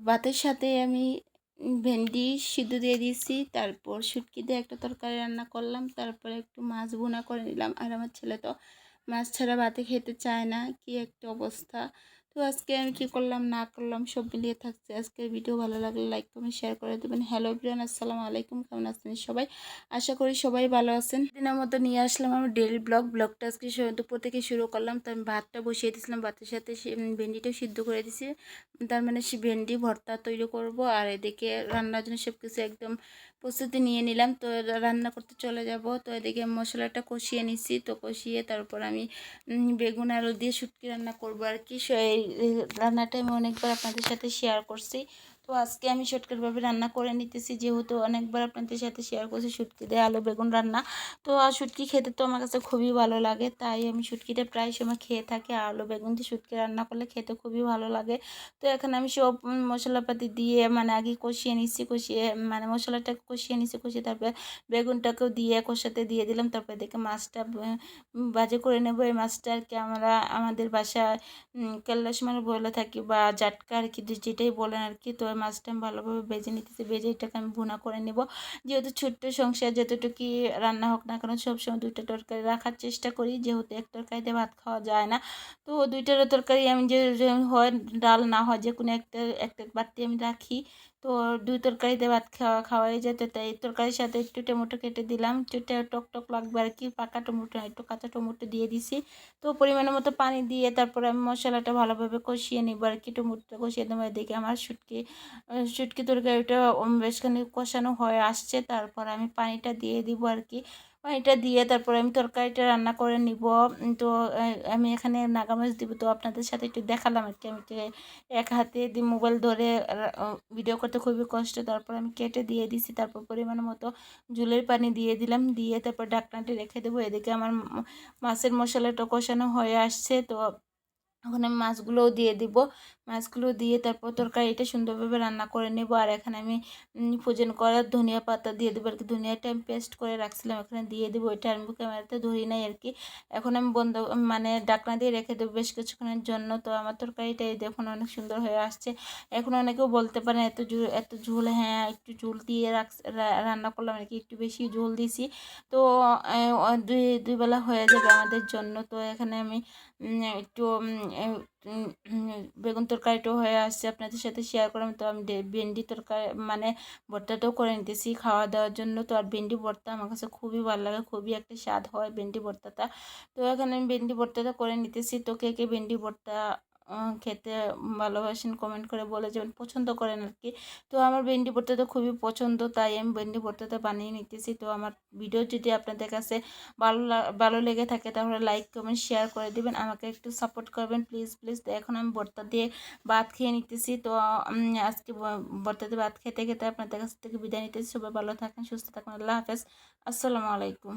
ভাতের সাথে আমি ভেন্ডি সিদ্ধ দিয়ে দিয়েছি, তারপর শুটকি দিয়ে একটা তরকারি রান্না করলাম, তারপরে একটু মাছ ভুনা করে নিলাম। আর আমার ছেলে তো মাছ ছাড়া ভাতে খেতে চায় না, কি একটা অবস্থা। তো আজকে আমি কি করলাম না করলাম সব মিলিয়ে থাকছে। আজকের ভিডিও ভালো লাগলে লাইক কমেন্ট শেয়ার করে দেবেন। হ্যালো এভরিওয়ান, আসসালামু আলাইকুম, কেমন আছেন সবাই? আশা করি সবাই ভালো আছেন। দিনের মতো নিয়ে আসলাম আমার ডেইলি ব্লগটা আজকে দুপুর থেকে শুরু করলাম। তো আমি ভাতটা বসিয়ে দিয়েছিলাম, ভাতের সাথে ভেন্ডিটাও সিদ্ধ করে দিয়েছি। তার মানে সে ভেন্ডি ভর্তা তৈরি করব। আর এদিকে রান্নার জন্য সব কিছু একদম প্রস্তুতি নিয়ে নিলাম। তো রান্না করতে চলে যাব। তো এদিকে মশলাটা কষিয়ে নিচ্ছি। তো কষিয়ে তারপর আমি বেগুন আলু দিয়ে শুটকি রান্না করব আর কি। এই রান্নাটা আমি অনেকবার আপনাদের সাথে শেয়ার করছি। তো আজকে আমি শর্টকাটভাবে রান্না করে নিতেছি, যেহেতু অনেকবার আপনাদের সাথে শেয়ার করছি শুটকি দিয়ে আলু বেগুন রান্না। তো শুটকি খেতে তো আমার কাছে খুবই ভালো লাগে, তাই আমি শুটকিটা প্রায় সময় খেয়ে থাকি। আলু বেগুন দিয়ে শুটকি রান্না করলে খেতে খুবই ভালো লাগে। তো এখানে আমি সব মশলাপাতি দিয়ে মানে আগে কষিয়ে নিচ্ছি, কষিয়ে মানে মশলাটাকে কষিয়ে নিচ্ছি, কষিয়ে তারপরে বেগুনটাকেও দিয়ে কষাতে দিয়ে দিলাম। তারপরে দেখে মাছটা ভাজি করে নেব। এই মাছটা আর কি আমরা আমাদের বাসায় কেল্লাস মানে বলে থাকি বা জাটকা আর কি, যেটাই বলেন আর কি। তো মাছটা আমি ভালোভাবে ভেজে নিতেছি, ভেজে এটাকে আমি ভুনা করে নেব। যেহেতু ছোট্ট সংসার, যতটুকু রান্না হোক না কেন সবসময় দুইটা তরকারি রাখার চেষ্টা করি, যেহেতু এক তরকারিতে ভাত খাওয়া যায় না। তো দুইটারও তরকারি আমি যে হয় ডাল না হয় যে কোনো একটা একটা বাড়তি আমি রাখি। তো দুই তরকারিতে ভাত খাওয়াই যেত, তাই তরকারির সাথে একটু টমেটো কেটে দিলাম, একটু টক টক লাগবে আর কি। পাকা টমেটো একটু কাঁচা টমেটো দিয়ে দিছি। তো পরিমাণের মতো পানি দিয়ে তারপরে আমি মশলাটা ভালোভাবে কষিয়ে নিব আর কি। টমেটোটা কষিয়ে দেবো। এদিকে আমার শুটকি তরকারিটা বেশখানি কষানো হয়ে আসছে। তারপর আমি পানিটা দিয়ে দিব আর কি। পানিটা দিয়ে তারপরে আমি তরকারিটা রান্না করে নিব। তো আমি এখানে নাগামরিচ দিব। তো আপনাদের সাথে একটু দেখালাম আর কি। আমি এক হাতে দিয়ে মোবাইল ধরে ভিডিও করতে খুবই কষ্ট। তারপর আমি কেটে দিয়ে দিছি। তারপর পরিমাণ মতো ঝোলের পানি দিয়ে দিলাম, দিয়ে তারপর ঢাকনাটি রেখে দেবো। এদিকে আমার মাছের মশলাটা কষানো হয়ে আসছে। তো এখন আমি মাছগুলোও দিয়ে দিব। মাছগুলো দিয়ে তারপর তরকারিটা সুন্দরভাবে রান্না করে নেব। আর এখানে আমি ফ্রোজেন করা ধনিয়া পাতা দিয়ে দেবো আর কি। ধনিয়াটা আমি পেস্ট করে রাখছিলাম, এখানে দিয়ে দেবো। এটা আমি ক্যামেরাতে ধরি নাই আর কি। এখন আমি বন্ধ মানে ডাকনা দিয়ে রেখে দেবো বেশ কিছুক্ষণের জন্য। তো আমার তরকারিটা এই দেখুন অনেক সুন্দর হয়ে আসছে। এখন অনেকেও বলতে পারেন এত ঝোল, হ্যাঁ একটু ঝোল দিয়ে রান্না করলাম আর কি, একটু বেশি ঝোল দিছি। তো দুই বেলা হয়ে যাবে আমাদের জন্য। তো এখানে আমি একটু বেগুন তরকারিটাও হয়ে আসছে, আপনাদের সাথে শেয়ার করলাম। তো আমি ভেন্ডি তরকারি মানে ভর্তাটাও করে নিতেছি খাওয়া দাওয়ার জন্য। তো আর ভেন্ডি ভর্তা আমার কাছে খুবই ভালো লাগে, খুবই একটা স্বাদ হয় ভেন্ডি ভর্তাটা। তো এখানে আমি ভেন্ডি ভর্তাটা করে নিতেছি। তো কে কে ভেন্ডি ভর্তা খেতে ভালোবাসেন কমেন্ট করে বলে যাবেন, পছন্দ করেন আর কি। তো আমার ভেন্ডি ভর্তাটা খুবই পছন্দ, তাই আমি ভেন্ডি ভর্তাটা বানিয়ে নিতেছি। তো আমার ভিডিও যদি আপনাদের কাছে ভালো লেগে থাকে তাহলে লাইক কমেন্ট শেয়ার করে দিবেন, আমাকে একটু সাপোর্ট করবেন প্লিজ প্লিজ। তো এখন আমি ভর্তা দিয়ে ভাত খেয়ে নিতেছি। তো আজকে ভর্তা দিয়ে ভাত খেতে খেতে আপনাদের কাছ থেকে বিদায় নিতেছি। সবাই ভালো থাকেন, সুস্থ থাকেন, আল্লাহ হাফেজ, আসসালামু আলাইকুম।